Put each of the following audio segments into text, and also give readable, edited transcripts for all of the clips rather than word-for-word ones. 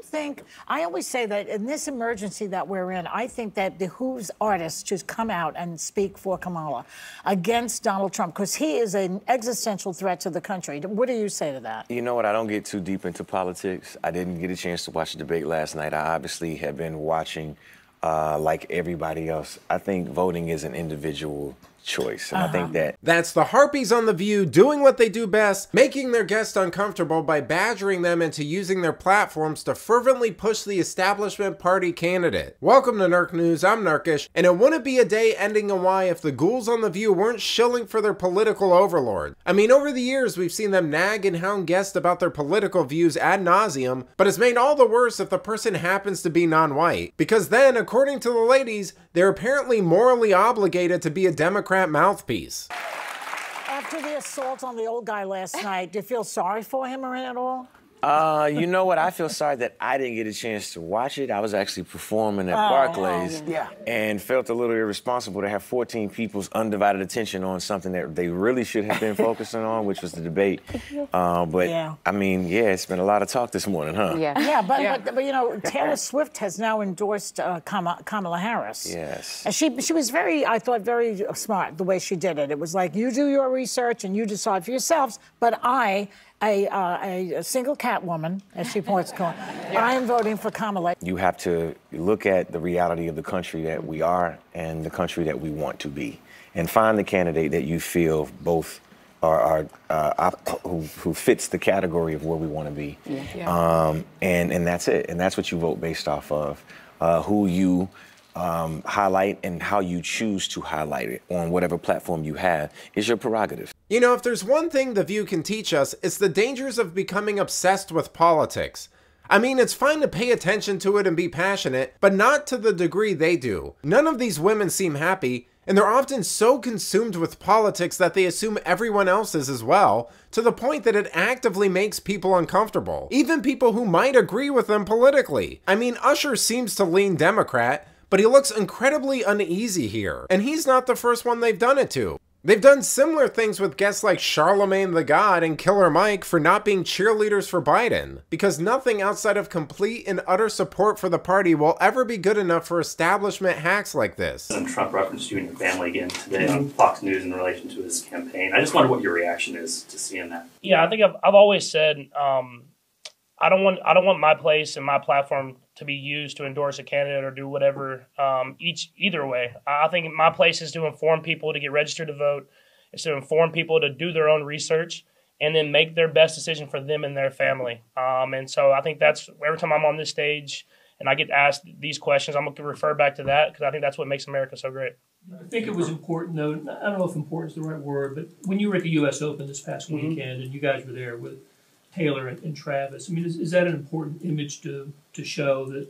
think, I always say that in this emergency that we're in, I think that it behooves artists to come out and speak for Kamala against Donald Trump, because he is an existential threat to the country. What do you say to that? You know what? I don't get too deep into politics. I didn't get a chance to watch the debate last night. I obviously have been watching like everybody else. I think voting is an individual choice, and I think that's the Harpies on The View doing what they do best, making their guests uncomfortable by badgering them into using their platforms to fervently push the establishment party candidate. Welcome to Nerk News, I'm Nerkish, and it wouldn't be a day ending in Y if the ghouls on The View weren't shilling for their political overlord. I mean, over the years we've seen them nag and hound guests about their political views ad nauseum, but it's made all the worse if the person happens to be non-white, because then, according to the ladies, they're apparently morally obligated to be a Democrat mouthpiece. After the assault on the old guy last night, do you feel sorry for him or at all? You know what? I feel sorry that I didn't get a chance to watch it. I was actually performing at Barclays and felt a little irresponsible to have 14 people's undivided attention on something that they really should have been focusing on, which was the debate. I mean, it's been a lot of talk this morning, huh? But you know, Taylor Swift has now endorsed Kamala Harris. Yes. And she was very, I thought, very smart the way she did it. It was like, you do your research and you decide for yourselves, but a single cat woman, as she points to, I am voting for Kamala. You have to look at the reality of the country that we are and the country that we want to be, and find the candidate that you feel both are who fits the category of where we want to be. And that's it. And that's what you vote based off of. Who you highlight and how you choose to highlight it on whatever platform you have is your prerogative. You know, if there's one thing The View can teach us, it's the dangers of becoming obsessed with politics. I mean, it's fine to pay attention to it and be passionate, but not to the degree they do. None of these women seem happy, and they're often so consumed with politics that they assume everyone else is as well, to the point that it actively makes people uncomfortable. Even people who might agree with them politically. I mean, Usher seems to lean Democrat, but he looks incredibly uneasy here. And he's not the first one they've done it to. They've done similar things with guests like Charlemagne the God and Killer Mike for not being cheerleaders for Biden, because nothing outside of complete and utter support for the party will ever be good enough for establishment hacks like this. And Trump referenced you and your family again today on Fox News in relation to his campaign. I just wonder what your reaction is to seeing that. Yeah, I think I've always said I don't want my place and my platform to be used to endorse a candidate or do whatever. Either way, I think my place is to inform people to get registered to vote. It's to inform people to do their own research and then make their best decision for them and their family. And so I think that's every time I'm on this stage and I get asked these questions, I'm going to refer back to that because I think that's what makes America so great. I think it was important, though. I don't know if important is the right word, but when you were at the U.S. Open this past weekend and you guys were there with Taylor and Travis, I mean, is that an important image to show that,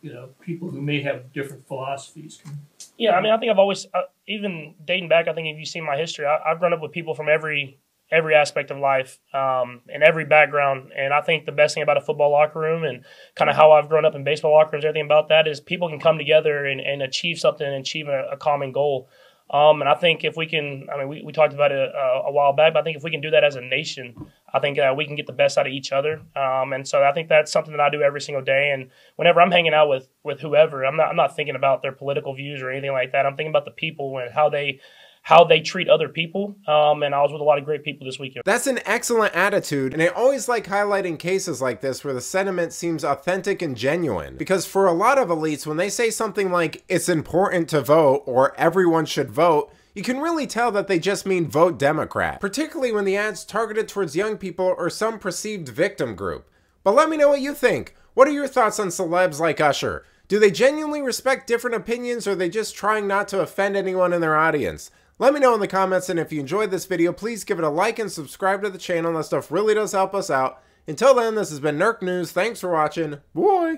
you know, people who may have different philosophies can... Yeah, I mean, I think I've always, even dating back, I think if you've seen my history, I've grown up with people from every aspect of life and every background. And I think the best thing about a football locker room and kind of how I've grown up in baseball locker rooms, everything about that is people can come together and achieve something and achieve a common goal. And I think if we can, I mean, we talked about it a while back, but I think if we can do that as a nation, I think we can get the best out of each other. And so I think that's something that I do every single day. And whenever I'm hanging out with whoever, I'm not thinking about their political views or anything like that. I'm thinking about the people and how they treat other people. And I was with a lot of great people this weekend. That's an excellent attitude, and I always like highlighting cases like this where the sentiment seems authentic and genuine. Because for a lot of elites, when they say something like, it's important to vote, or everyone should vote, you can really tell that they just mean vote Democrat, particularly when the ad's targeted towards young people or some perceived victim group. But let me know what you think. What are your thoughts on celebs like Usher? Do they genuinely respect different opinions, or are they just trying not to offend anyone in their audience? Let me know in the comments, and if you enjoyed this video, please give it a like and subscribe to the channel. That stuff really does help us out. Until then, this has been Nerk News. Thanks for watching. Bye!